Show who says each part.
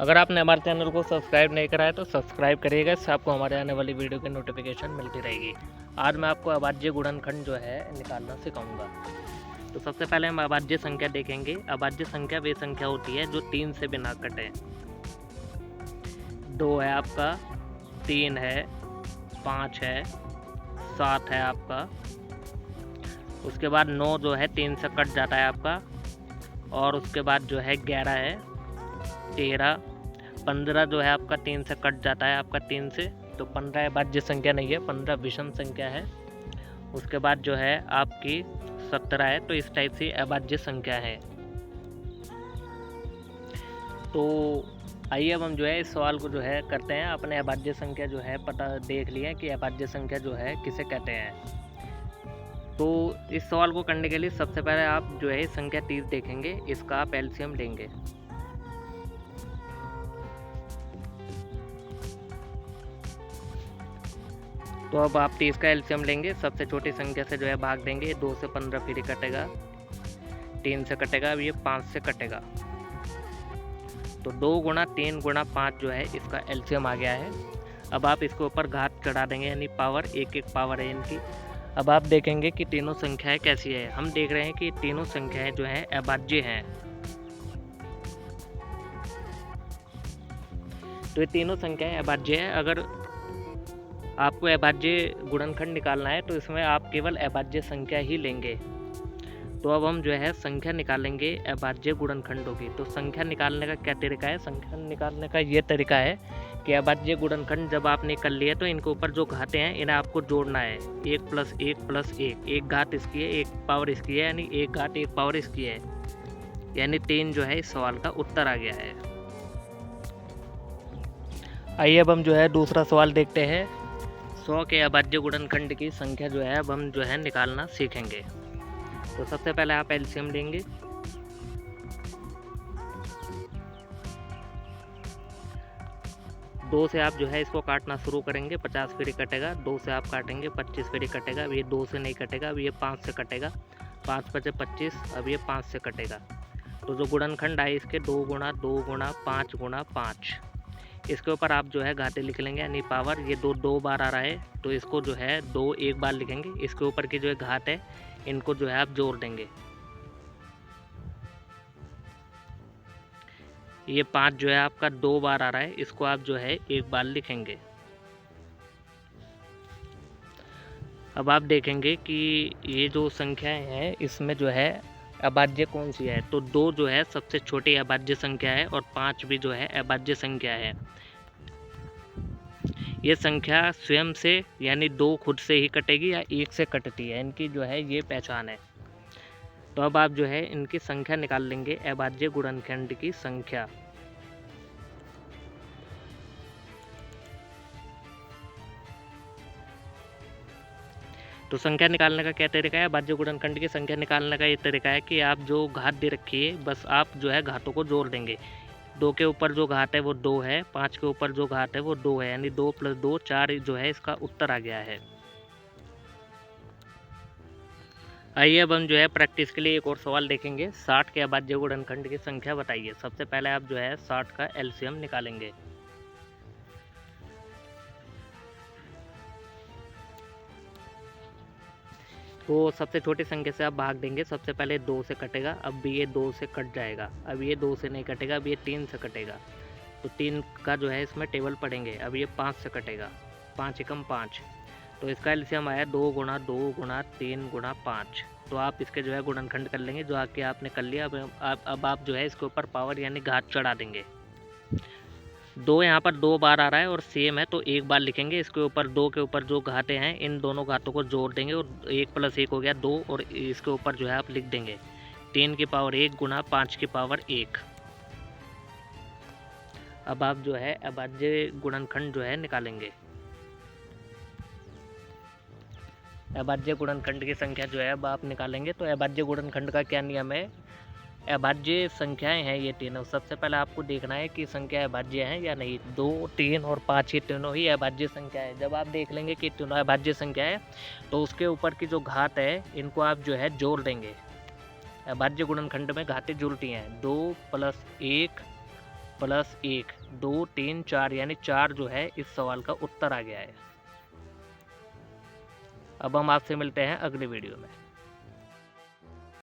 Speaker 1: अगर आपने हमारे चैनल को सब्सक्राइब नहीं करा है तो सब्सक्राइब करिएगा, इससे आपको हमारे आने वाली वीडियो की नोटिफिकेशन मिलती रहेगी। आज मैं आपको अभाज्य गुणनखंड जो है निकालना सिखाऊंगा। तो सबसे पहले हम अभाज्य संख्या देखेंगे। अभाज्य संख्या वे संख्या होती है जो 3 से बिना कटे। 2 है आपका, 3 है, 5 है, 7 है आपका। उसके बाद 9 जो है 3 से कट जाता है आपका, और उसके बाद जो है 11 है, 13, 15 जो है आपका 3 से कट जाता है आपका 3 से, तो 15 अभाज्य संख्या नहीं है, 15 विषम संख्या है। उसके बाद जो है आपकी 17 है। तो इस टाइप से अभाज्य संख्या है। तो आइए अब हम जो है इस सवाल को जो है करते हैं। अपने अभाज्य संख्या जो है पता देख लिया कि अभाज्य संख्या जो है किसे कहते हैं। तो इस सवाल को करने के लिए सबसे पहले आप जो है संख्या 30 देखेंगे, इसका आप एलसीएम लेंगे। तो अब आप 30 का एलसीएम लेंगे, सबसे छोटी संख्या से जो है भाग देंगे। 2 से 15 फिर कटेगा, 3 से कटेगा, अब ये 5 से कटेगा। तो 2 गुणा 3 गुणा 5 जो है इसका एलसीएम आ गया है। अब आप इसके ऊपर घात चढ़ा देंगे, यानी पावर, एक एक पावर है इनकी। अब आप देखेंगे कि तीनों संख्याएं कैसी है। हम देख रहे हैं कि तीनों संख्याएं जो हैं अभाज्य हैं। तो ये तीनों संख्याएं अभाज्य है। अगर आपको अभाज्य गुणनखंड निकालना है तो इसमें आप केवल अभाज्य संख्या ही लेंगे। तो अब हम जो है संख्या निकालेंगे अभाज्य गुणनखंडों की। तो संख्या निकालने का क्या तरीका है? संख्या निकालने का ये तरीका है कि अभाज्य गुणनखंड जब आपने कर लिए तो इनके ऊपर जो घातें हैं इन्हें आपको जोड़ना है। 1 + 1 + 1, एक घात इसकी है, एक पावर इसकी है, यानी एक घात एक पावर इसकी है, यानी 3 जो है इस सवाल का उत्तर आ गया है। आइए अब हम जो है दूसरा सवाल देखते हैं। 100 के अभाज्य गुणनखंड की संख्या जो है अब हम जो है निकालना सीखेंगे। तो सबसे पहले आप एलसीएम लेंगे। दो से आप जो है इसको काटना शुरू करेंगे, 50 फिर कटेगा। 2 से आप काटेंगे, 25 फिर कटेगा। अब ये 2 से नहीं कटेगा, अब ये 5 से कटेगा। 5 × 5 = 25, अब ये 5 से कटेगा। तो जो गुणनखंड आए इसके 2 गुणा 2 गुणा 5 गुणा 5, इसके ऊपर आप जो है घाते लिख लेंगे, यानी पावर। ये 2 बार आ रहा है तो इसको जो है 2 एक बार लिखेंगे। इसके ऊपर की जो है घात है इनको जो है आप जोड़ देंगे। ये 5 जो है आपका 2 बार आ रहा है, इसको आप जो है एक बार लिखेंगे। अब आप देखेंगे कि ये जो संख्याएं हैं इसमें जो है अभाज्य कौन सी है। तो 2 जो है सबसे छोटी अभाज्य संख्या है, और 5 भी जो है अभाज्य संख्या है। ये संख्या स्वयं से, यानी 2 खुद से ही कटेगी या 1 से कटती है, इनकी जो है ये पहचान है। तो अब आप जो है इनकी संख्या निकाल लेंगे, अभाज्य गुणनखंड की संख्या। तो संख्या निकालने का क्या तरीका है? अभाज्य गुणनखंड की संख्या निकालने का ये तरीका है कि आप जो घात दे रखी है बस आप जो है घातों को जोड़ देंगे। 2 के ऊपर जो घात है वो 2 है, 5 के ऊपर जो घात है वो 2 है, यानी 2 + 2 4 जो है इसका उत्तर आ गया है। आइए अब हम जो है प्रैक्टिस के लिए एक और सवाल देखेंगे। 60 के अभाज्य गुणनखंड की संख्या बताइए। सबसे पहले आप जो है 60 का एलसीएम निकालेंगे। तो सबसे छोटी संख्या से आप भाग देंगे। सबसे पहले 2 से कटेगा, अब भी ये 2 से कट जाएगा। अब ये 2 से नहीं कटेगा, अब ये 3 से कटेगा। तो 3 का जो है इसमें टेबल पढ़ेंगे। अब ये 5 से कटेगा, 5 × 5। तो इसका एलसीएम आया 2 × 2 × 3 × 5। तो आप इसके जो है गुणनखंड कर लेंगे, जो आके आपने कर लिया। अब आप जो है इसके ऊपर पावर यानी घात चढ़ा देंगे। 2 यहाँ पर 2 बार आ रहा है और सेम है तो एक बार लिखेंगे। इसके ऊपर 2 के ऊपर जो घातें हैं इन दोनों घातों को जोड़ देंगे, और 1 + 1 हो गया 2, और इसके ऊपर जो है आप लिख देंगे 3 की पावर 1 गुणा 5 की पावर 1। अब आप जो है अभाज्य गुणनखंड जो है निकालेंगे। अभाज्य गुणनखंड की संख्या जो है अब आप निकालेंगे। तो अभाज्य गुणनखंड का क्या नियम है? अभाज्य संख्याएं हैं ये तीनों। सबसे पहले आपको देखना है कि संख्या अभाज्य है या नहीं। 2, 3 और 5 ये तीनों ही अभाज्य संख्या है। जब आप देख लेंगे कि तीनों अभाज्य संख्या है तो उसके ऊपर की जो घात है इनको आप जो है जोड़ देंगे। अभाज्य गुणनखंड में घातें जुड़ती हैं। 2 + 1 प्लस 1, 2, 3, 4 यानी 4 जो है इस सवाल का उत्तर आ गया है। अब हम आपसे मिलते हैं अगले वीडियो में।